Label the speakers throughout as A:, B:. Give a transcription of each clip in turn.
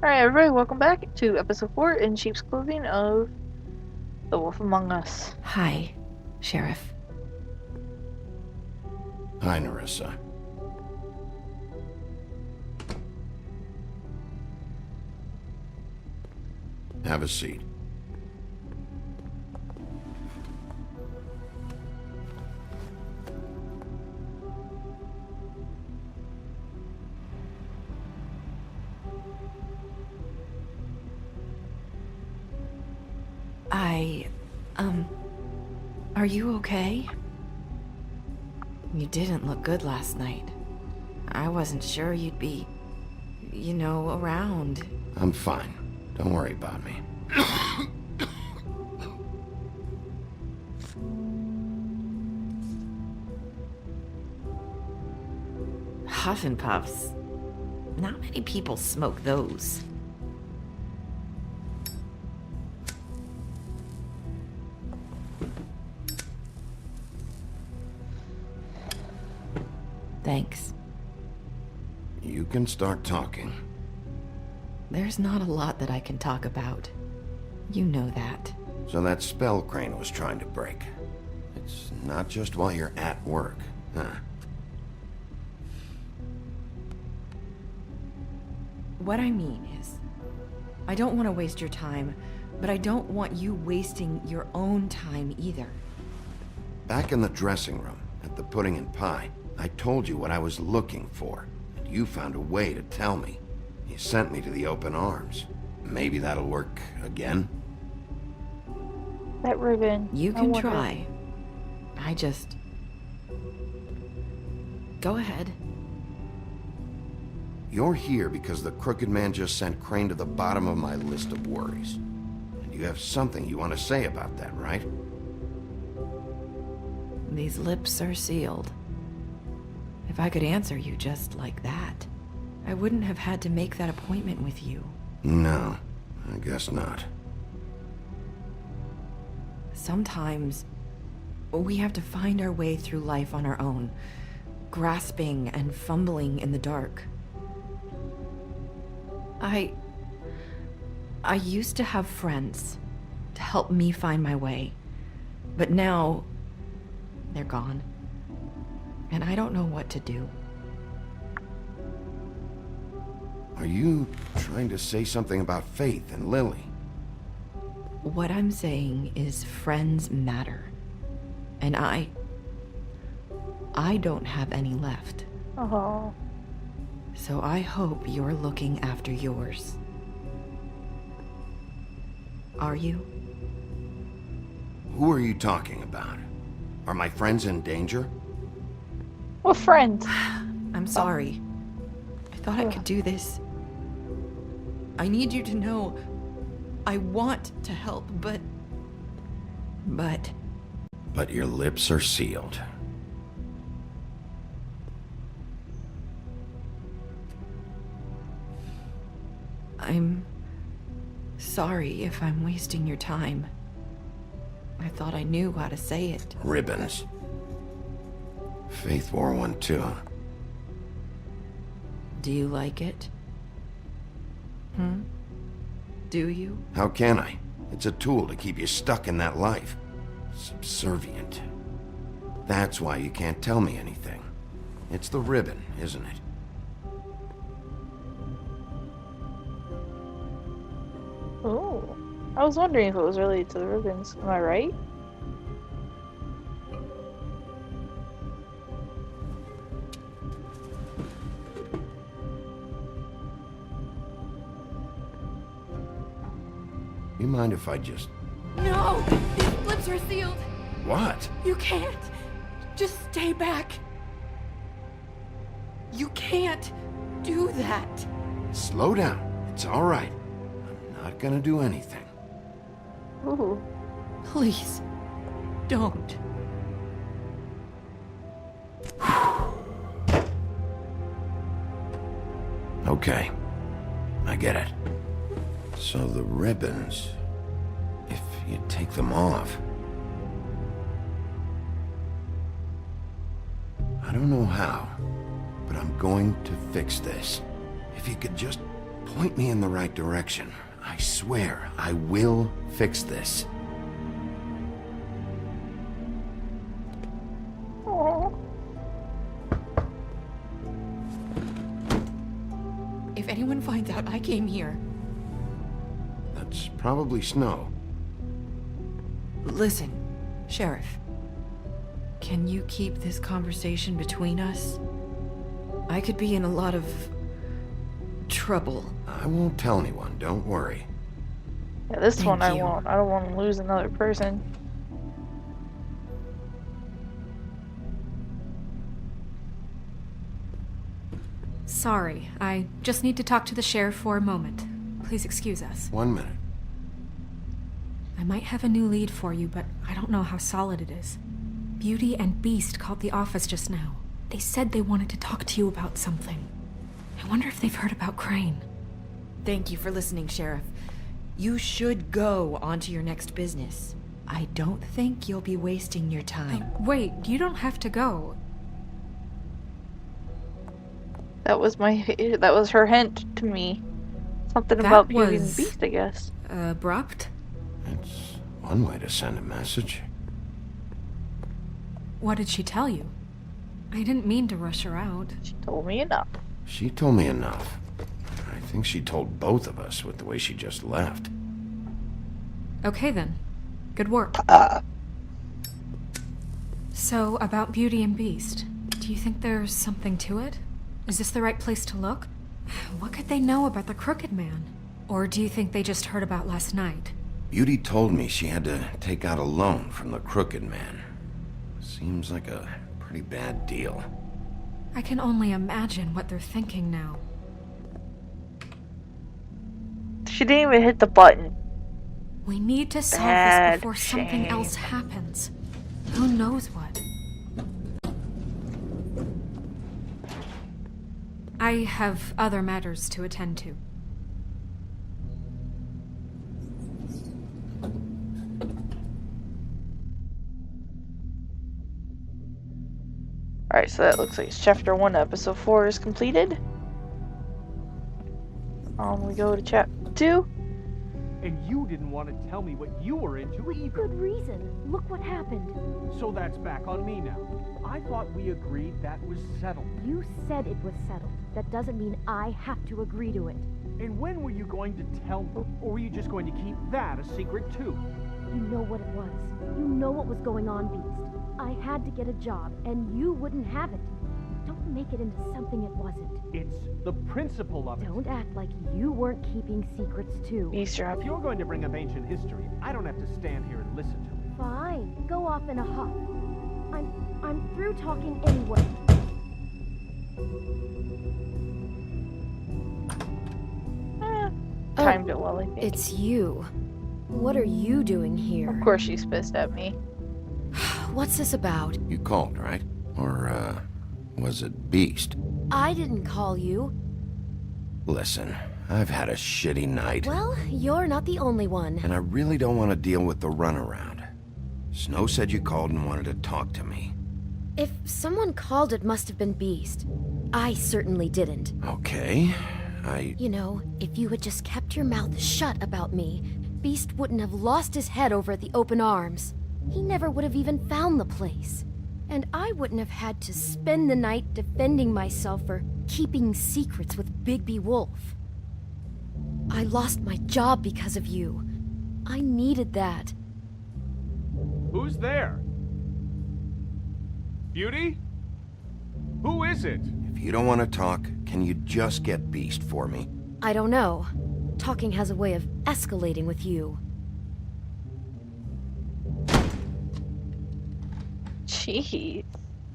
A: Alright, everybody, welcome back to episode 4 in Sheep's Clothing of The Wolf Among Us.
B: Hi, Sheriff.
C: Hi, Narissa. Have a seat.
B: Are you okay? You didn't look good last night. I wasn't sure you'd be, around.
C: I'm fine. Don't worry about me.
B: Huff and Puffs. Not many people smoke those. Thanks.
C: You can start talking.
B: There's not a lot that I can talk about. You know that.
C: So that spell Crane was trying to break. It's not just while you're at work, huh?
B: What I mean is, I don't want to waste your time, but I don't want you wasting your own time either.
C: Back in the dressing room, at the pudding and pie, I told you what I was looking for, and you found a way to tell me. You sent me to the open arms. Maybe that'll work again?
A: That ribbon.
B: You can try. Go ahead.
C: You're here because the Crooked Man just sent Crane to the bottom of my list of worries. And you have something you want to say about that, right?
B: These lips are sealed. If I could answer you just like that, I wouldn't have had to make that appointment with you.
C: No, I guess not.
B: Sometimes, we have to find our way through life on our own, grasping and fumbling in the dark. I used to have friends to help me find my way, but now they're gone, and I don't know what to do.
C: Are you trying to say something about Faith and Lily?
B: What I'm saying is friends matter, and I don't have any left.
A: Oh.
B: So I hope you're looking after yours. Are you?
C: Who are you talking about? Are my friends in danger?
A: What friend?
B: I'm sorry. I thought I could do this. I need you to know I want to help, but...
C: But your lips are sealed.
B: I'm sorry if I'm wasting your time. I thought I knew how to say it.
C: Ribbons. Faith wore one too.
B: Do you like it? Do you?
C: How can I? It's a tool to keep you stuck in that life. Subservient. That's why you can't tell me anything. It's the ribbon, isn't it?
A: Oh. I was wondering if it was related to the ribbons. Am I right?
C: You mind if I just...
B: No! These lips are sealed!
C: What?
B: You can't! Just stay back! You can't do that!
C: Slow down. It's all right. I'm not gonna do anything.
A: Ooh.
B: Please, don't.
C: Okay. I get it. So the ribbons... If you take them off... I don't know how, but I'm going to fix this. If you could just Point me in the right direction. I swear, I will fix this.
A: Oh.
B: If anyone finds out I came here...
C: That's probably Snow.
B: Listen, Sheriff. Can you keep this conversation between us? I could be in a lot of... trouble.
C: I won't tell anyone, don't worry.
A: Yeah, this
B: Thank
A: one I
B: you.
A: won't. I don't want to lose another person.
D: Sorry, I just need to talk to the sheriff for a moment. Please excuse us.
C: 1 minute.
D: I might have a new lead for you, but I don't know how solid it is. Beauty and Beast called the office just now. They said they wanted to talk to you about something. I wonder if they've heard about Crane.
B: Thank you for listening, Sheriff. You should go on to your next business. I don't think you'll be wasting your time.
D: Wait, you don't have to go.
A: That was her hint to me. Something
D: That
A: about Beauty and
D: was-
A: the Beast, I guess.
D: Abrupt?
C: It's one way to send a message.
D: What did she tell you? I didn't mean to rush her out.
A: She told me enough.
C: She told me enough. I think she told both of us with the way she just left.
D: Okay then. Good work. So, about Beauty and Beast, do you think there's something to it? Is this the right place to look? What could they know about the Crooked Man? Or do you think they just heard about last night?
C: Beauty told me she had to take out a loan from the Crooked Man. Seems like a pretty bad deal.
D: I can only imagine what they're thinking now.
A: She didn't even hit the button.
D: We need to solve
A: Bad
D: this before something
A: shame.
D: else happens. Who knows what? I have other matters to attend to.
A: Alright, so that looks like chapter 1, episode 4 is completed. We go to chapter 2.
E: And you didn't want to tell me what you were into either.
F: Good reason. Look what happened.
E: So that's back on me now. I thought we agreed that was settled.
F: You said it was settled. That doesn't mean I have to agree to it.
E: And when were you going to tell me? Or were you just going to keep that a secret too?
F: You know what it was. You know what was going on, Beast. I had to get a job, and you wouldn't have it. Don't make it into something it wasn't.
E: It's the principle of it.
F: Don't act like you weren't keeping secrets too.
A: Beast drop.
E: If you're going to bring up ancient history, I don't have to stand here and listen to it.
F: Fine. Go off in a huff. I'm through talking anyway.
A: Timed it well, I think.
G: It's you. What are you doing here?
A: Of course she's pissed at me.
G: What's this about?
C: You called, right? Or, was it Beast?
G: I didn't call you.
C: Listen, I've had a shitty night.
G: Well, you're not the only one.
C: And I really don't want to deal with the runaround. Snow said you called and wanted to talk to me.
G: If someone called, it must have been Beast. I certainly didn't.
C: Okay,
G: You know, if you had just kept your mouth shut about me, Beast wouldn't have lost his head over at the open arms. He never would have even found the place. And I wouldn't have had to spend the night defending myself for keeping secrets with Bigby Wolf. I lost my job because of you. I needed that.
E: Who's there? Beauty? Who is it?
C: If you don't want to talk, can you just get Beast for me?
G: I don't know. Talking has a way of escalating with you.
A: Jeez.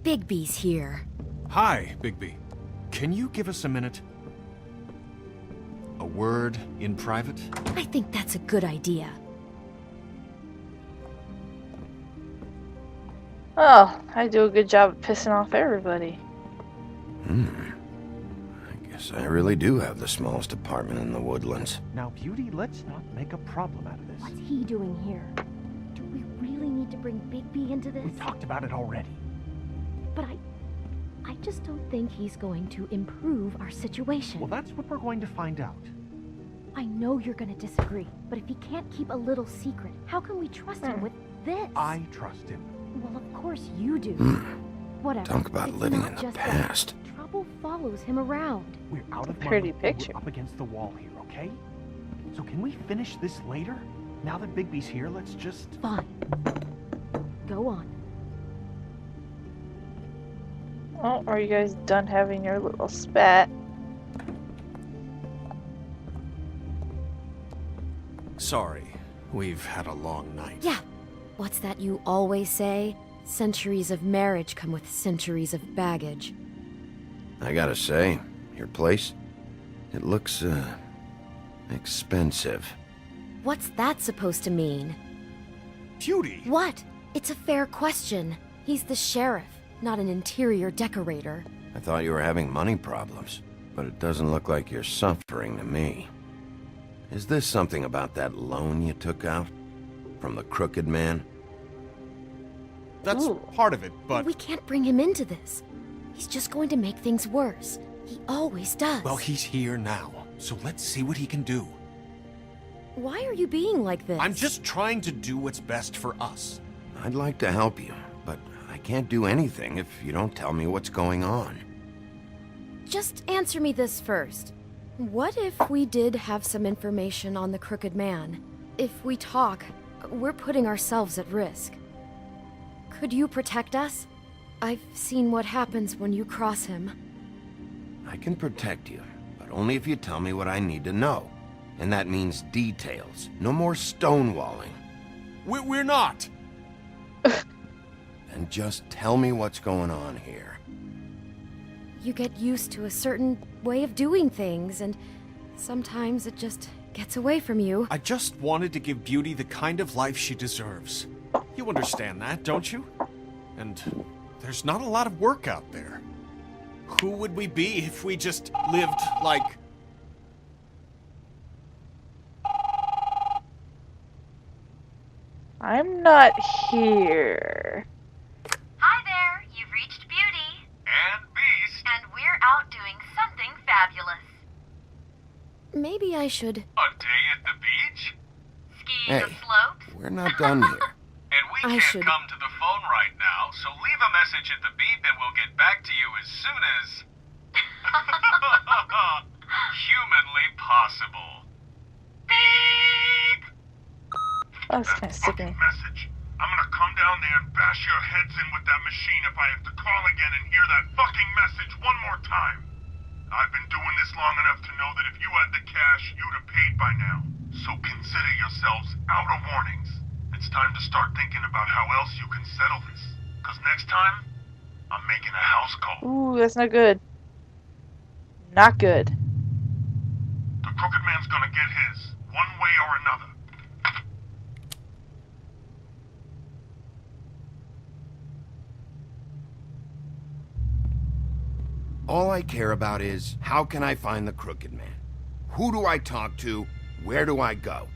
G: Bigby's here.
H: Hi, Bigby. Can you give us a minute? A word in private?
G: I think that's a good idea.
A: Oh, I do a good job of pissing off everybody.
C: I guess I really do have the smallest apartment in the Woodlands.
E: Now, Beauty, let's not make a problem out of this.
F: What's he doing here? Do we really need to bring Bigby into this?
E: We talked about it already.
F: But I just don't think he's going to improve our situation.
E: Well, that's what we're going to find out.
F: I know you're gonna disagree, but if he can't keep a little secret, how can we trust him with this?
E: I trust him.
F: Well, of course you do. Whatever.
C: Talk about
F: It's
C: living
F: not
C: in the
F: just
C: past.
F: that. Trouble follows him around.
E: We're out of
A: Pretty
E: money.
A: picture.
E: We're up against the wall here, okay? So can we finish this later? Now that Bigby's here, let's just...
F: Fine. Go on.
A: Oh, are you guys done having your little spat?
H: Sorry, we've had a long night.
G: Yeah. What's that you always say? Centuries of marriage come with centuries of baggage.
C: I gotta say, your place, it looks, expensive.
G: What's that supposed to mean?
H: Beauty!
G: What? It's a fair question. He's the sheriff, not an interior decorator.
C: I thought you were having money problems, but it doesn't look like you're suffering to me. Is this something about that loan you took out? From the crooked man?
H: That's
A: Ooh.
H: part of it, but...
G: We can't bring him into this. He's just going to make things worse. He always does.
H: Well, he's here now, so let's see what he can do.
G: Why are you being like this?
H: I'm just trying to do what's best for us.
C: I'd like to help you, but I can't do anything if you don't tell me what's going on.
G: Just answer me this first. What if we did have some information on the crooked man? If we talk, we're putting ourselves at risk. Could you protect us? I've seen what happens when you cross him.
C: I can protect you, but only if you tell me what I need to know. And that means details. No more stonewalling.
H: We're not!
C: And just tell me what's going on here.
G: You get used to a certain way of doing things, and sometimes it just gets away from you.
H: I just wanted to give Beauty the kind of life she deserves. You understand that, don't you? And there's not a lot of work out there. Who would we be if we just lived like...
A: I'm not here.
I: Hi there, you've reached Beauty.
J: And Beast.
I: And we're out doing something fabulous.
G: Maybe I should...
J: A day at the beach?
I: Skiing the
C: Hey,
I: slopes.
C: we're not done here.
J: And we
G: I
J: can't
G: should-
J: come to the phone right now, so leave a message at the beep and we'll get back to you as soon as... humanly possible. Beep!
A: Oh, it's kind of sickening.
J: Message. I'm gonna come down there and bash your heads in with that machine if I have to call again and hear that fucking message one more time. I've been doing this long enough to know that if you had the cash, you'd have paid by now. So consider yourselves out of warnings. It's time to start thinking about how else you can settle this. Cause next time, I'm making a house call.
A: Ooh, that's not good. Not good.
J: The crooked man's gonna get his, one way or another.
C: All I care about is, how can I find the crooked man? Who do I talk to? Where do I go?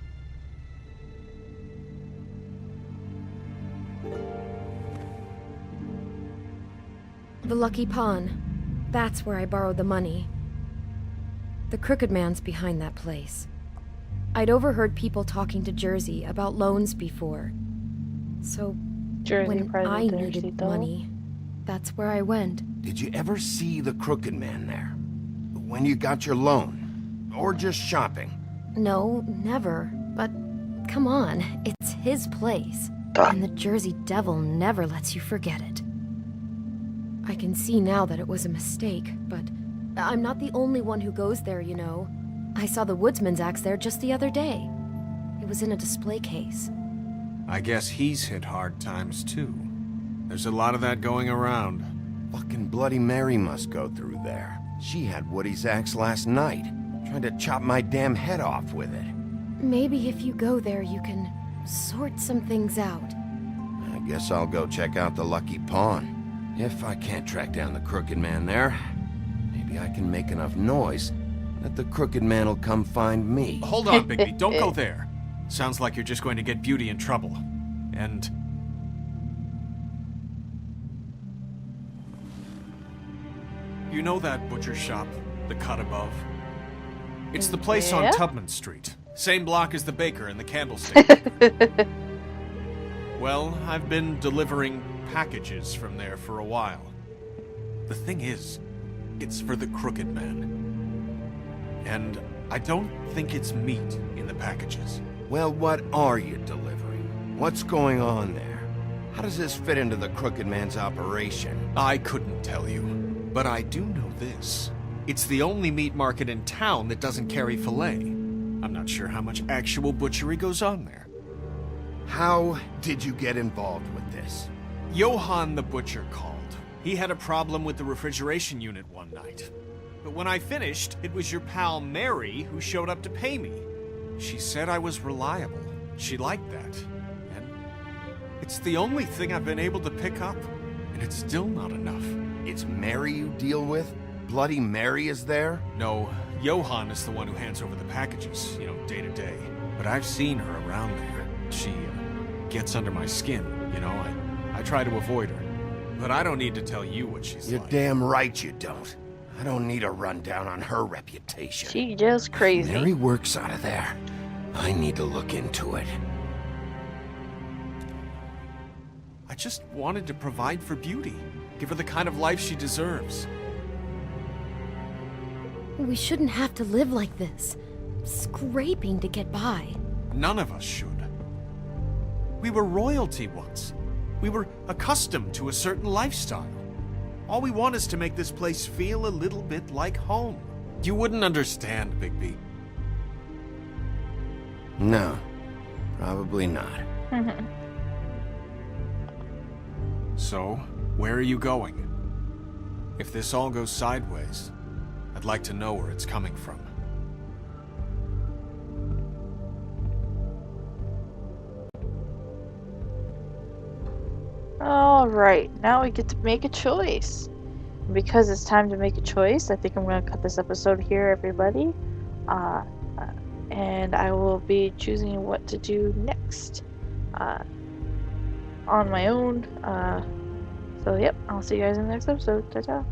G: The Lucky Pawn. That's where I borrowed the money. The crooked man's behind that place. I'd overheard people talking to Jersey about loans before. So,
A: Jersey
G: when
A: probably
G: I
A: Jersey,
G: needed
A: though.
G: money, that's where I went.
C: Did you ever see the crooked man there? When you got your loan? Or just shopping?
G: No, never. But come on, it's his place. And the Jersey Devil never lets you forget it. I can see now that it was a mistake, but I'm not the only one who goes there, you know. I saw the woodsman's axe there just the other day. It was in a display case.
H: I guess he's hit hard times, too. There's a lot of that going around.
C: Fucking Bloody Mary must go through there. She had Woody's axe last night. Tried to chop my damn head off with it.
G: Maybe if you go there, you can sort some things out.
C: I guess I'll go check out the Lucky Pawn. If I can't track down the crooked man there, maybe I can make enough noise that the crooked man will come find me.
H: Hold on, Bigby, don't go there. Sounds like you're just going to get Beauty in trouble. And... you know that butcher shop, the cut above? It's the place on
A: Yeah?
H: Tubman Street. Same block as the baker and the candlestick. Well, I've been delivering packages from there for a while. The thing is, it's for the Crooked Man. And I don't think it's meat in the packages.
C: Well, what are you delivering? What's going on there? How does this fit into the Crooked Man's operation?
H: I couldn't tell you, but I do know this. It's the only meat market in town that doesn't carry filet. I'm not sure how much actual butchery goes on there.
C: How did you get involved with this?
H: Johann the butcher called. He had a problem with the refrigeration unit one night. But when I finished, it was your pal Mary who showed up to pay me. She said I was reliable. She liked that. And it's the only thing I've been able to pick up. And it's still not enough.
C: It's Mary you deal with? Bloody Mary is there?
H: No, Johann is the one who hands over the packages, day to day. But I've seen her around there. She gets under my skin, I try to avoid her. But I don't need to tell you what she's
C: You're
H: like.
C: damn right you don't. I don't need a rundown on her reputation.
A: She just crazy.
C: Mary works out of there. I need to look into it.
H: I just wanted to provide for Beauty. Give her the kind of life she deserves.
G: We shouldn't have to live like this, scraping to get by.
H: None of us should. We were royalty once. We were accustomed to a certain lifestyle. All we want is to make this place feel a little bit like home. You wouldn't understand, Bigby.
C: No, probably not.
H: So, where are you going? If this all goes sideways, I'd like to know where it's coming from.
A: Alright, now we get to make a choice. Because it's time to make a choice, I think I'm going to cut this episode here, everybody. And I will be choosing what to do next on my own. So, yep, I'll see you guys in the next episode. Ta-ta.